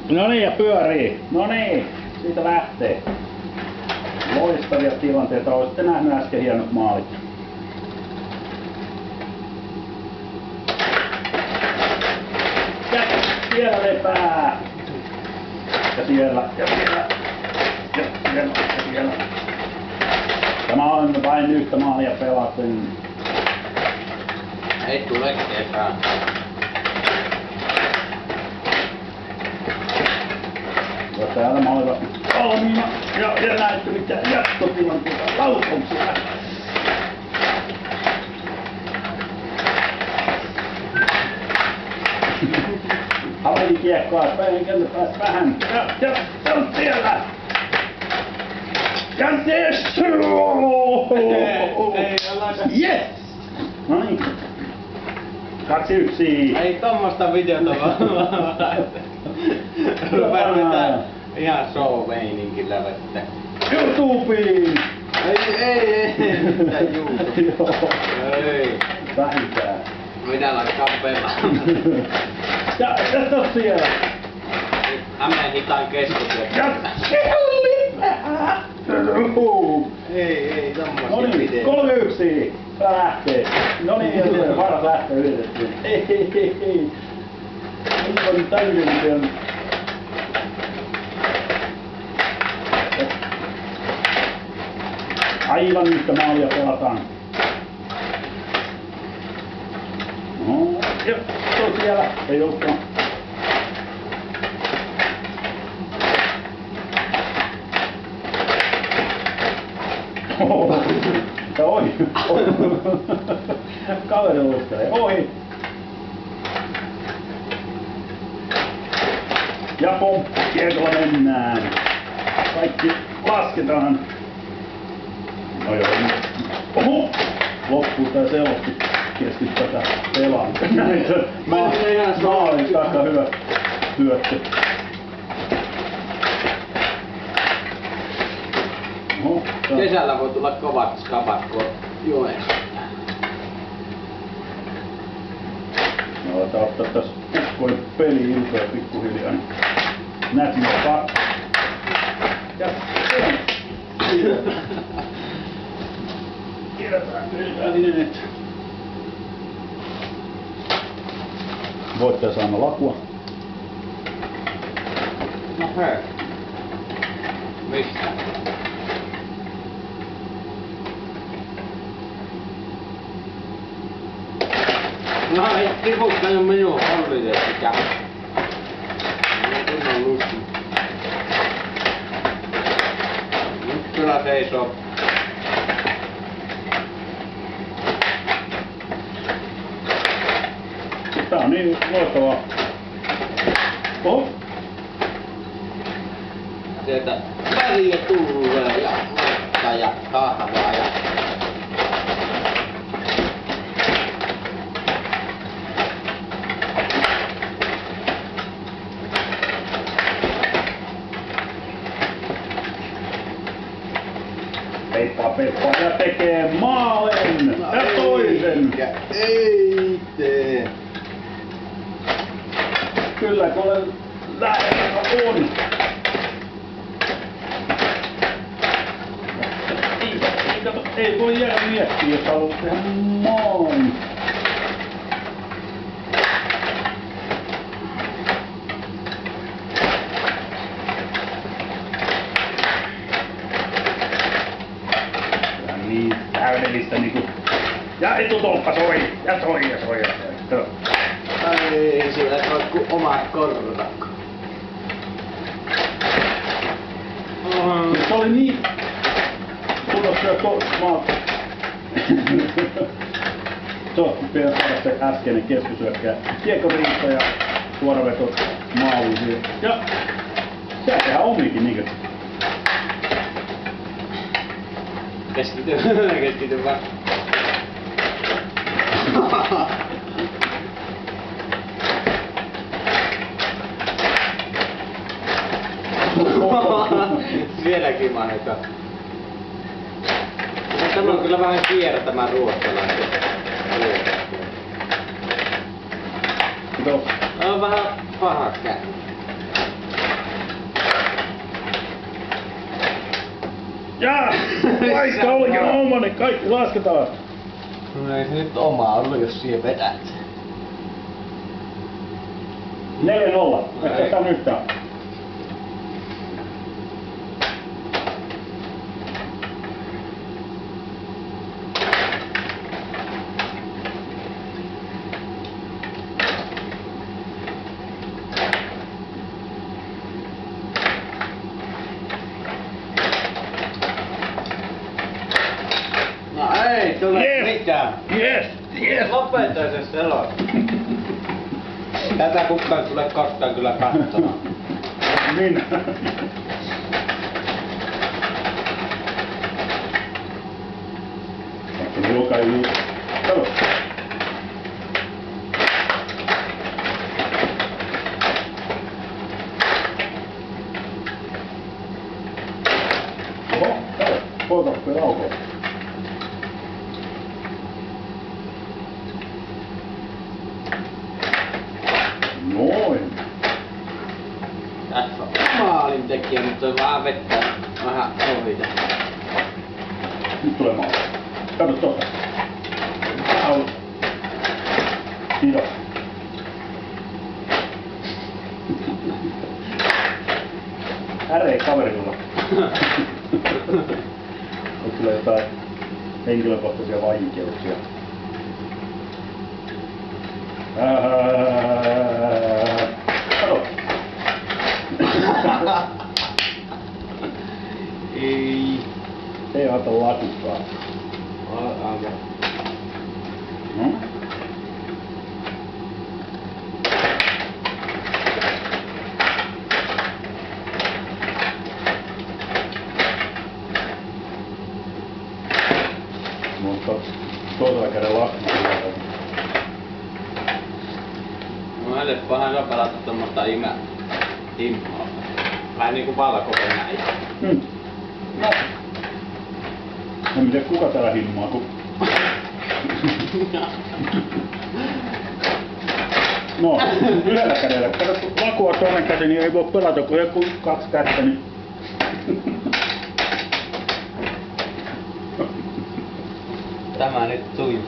No niin, ja pyörii. No niin, siitä lähtee. Loistavia tilanteita. Olisitte nähnyt äsken hienot maalit. Ja siellä lepää. Ja siellä, ja siellä. Ja siellä, ja siellä. Tämä on vain yhtä maalia pelaten. Ei tule ketään. Ja täällä mä olen valmiina. Ja näette mitä jatkotilanteita laukauksia. Haveli kiekkoa, penkiltä pääs vähän. Ja on siellä. Ja yes! Yes! No niin. 2-1. Ei tommosta videota vaan. Rupeaa ihan show-meininkillä vettä. YouTubeen! Ei, mitä YouTube? Joo. Ei. Vähintään. Minä laittaa pelaamaan. Ja se on siellä. Hämeen hitaan keskustelua. Ja siellä! Ei, No tommosia niin, videoita. 3-1. Lähtee. No niin, ja siellä varas lähtee yritettiin. Ei. Aivan täydellinen. Aivan yhtä maalia pelataan. No, ja se on siellä. Ei ollutkaan. Ja ohi. Kaveri luistelee. Ohi. Ja pomppikiekolla mennään. Kaikki lasketaan. No joo. Oho! Loppuu tää selosti kesken tätä pelaamista. Näin se maalin takaa hyvä syöttö. Oho, Kesällä voi tulla kovat skabat kun joessa. no aletaan ottaa tässä uskoin peli-iltoja pikkuhiljaa. Näet minua kaksi. Ja Kierretään niin, että voittaja saa lakua. No hei. Mistä? No ei tiputtanut minun holliteettikään. Minä on lusti. Nyt kyllä seisoo. Tää on niin loistavaa. Oho! Sieltä väriä tulee ja vettä ja kahvaa ja... Peppa ja tekee maalin! Ja toisen! Ei tee. Kyllä kun olen lähellä on! Ei voi jäädä miettiä, jos haluat tehdä maalin. Niin täydellistä niinku. Ja etutolppa soi! Ja soi! Joo. Ei sillä ole kuin omat korvat. Se oli niin kunnossa maata. Pitää saada se äskeinen keskusyökkä. Kiekko-riisto ja suoraveto maaliin siihen. Ja siellä tehdään omiikin niinkö. Keskity vaan. Vieläkin mainitaan. Tämä on kyllä vähän kierä tämä ruotsalainen. Kiitos. On vähän paha käy. Jaa! Vaikka olikin oma, niin kaikki lasketaan. No ei se nyt oma ollut, jos siihen vedät. 4-0. Et tässä on yhtään. No ei tule mitään. Yes! Yes! Lopeta se selon. Tätä kukaan ei tule koskaan kyllä katsomaan. Minä. Joka ei ole. Kato. Oho, kato. Poikappi aukoa. Noin. Tässä on maalintekijä, mutta on vähän vettä vähän ohi. Nyt tulee maali. Kato tosta. Vähän ollut. Kiitos. Äree kaverilla. Nyt tulee jotain henkilökohtaisia vaikeuksia. Kato. Ei. Ei ota latukkaa. Alkaa. No? Mutta toisella kädellä laskussa. No helppohan se on pelata tommoista immaa. Vähän niinku valko-venäjä. No. En tiedä kuka täällä himmaa, kun... No, yhdellä kädellä. Kato, kun laku on toinen käsi, niin ei voi pelata, kun joku 2 kättä, niin... Tämä nyt sujuu.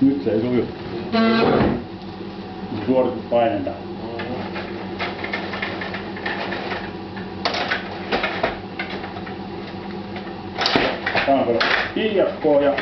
Nyt se ei suju. Suoritus painentaa. Tää on kato IFK ja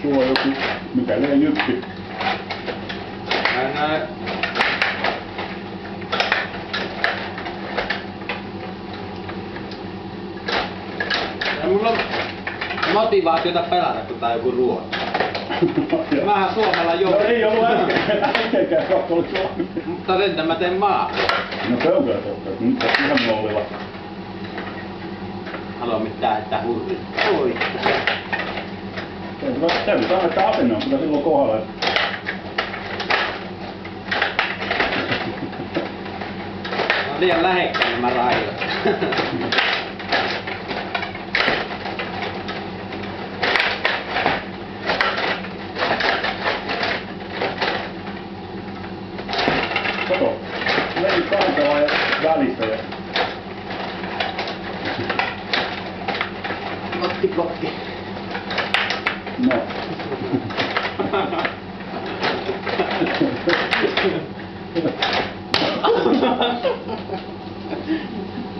sulla on joku, mikä lee jyppi. Mennään. Ja mulla on motivaatiota pelata, kun tää on joku ruoka. Vähän Suomella No joo. ei ollut äskenkään, vaikka oli Suomi. Mutta sen mä teen maa. No se on kyllä totta, että nyt on ihan nollilla. Haluan mitään, että hurri. Oi. Täytyy sanoa, että asenne on kyllä silloin kohdalla. No liian lähekkäin nämä raidot. Kato, meni kantella ja välissä ja... Kotti. No.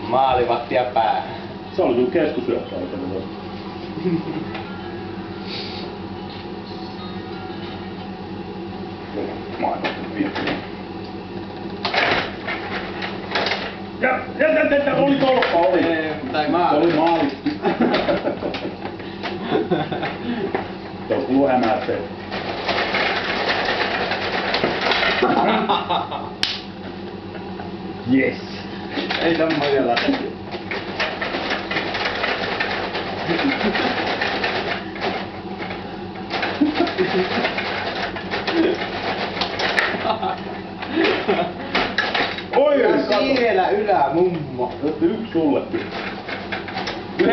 Maalivahtia päähän. Se oli sun keskusyökkä oikein tuossa. Maailman viettiä. Ja, oli tolppa, oli. Tai Se maali. oli maali. Se on kuuluu hämääkseen. Yes. Ei tommoisella. Oi, Ja kato. siellä ylämummo. 1 sullekin. 9-1.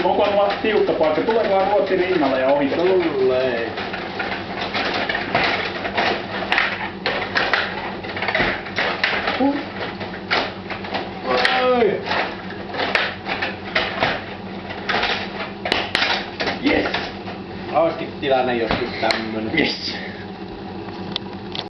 Onko mulla tiukka paikka? Tuleekohan Ruotsi rinnalla ja ohi? Tulee. Oi. Yes! Olisikin tilanne joskus tämmönen. Yes!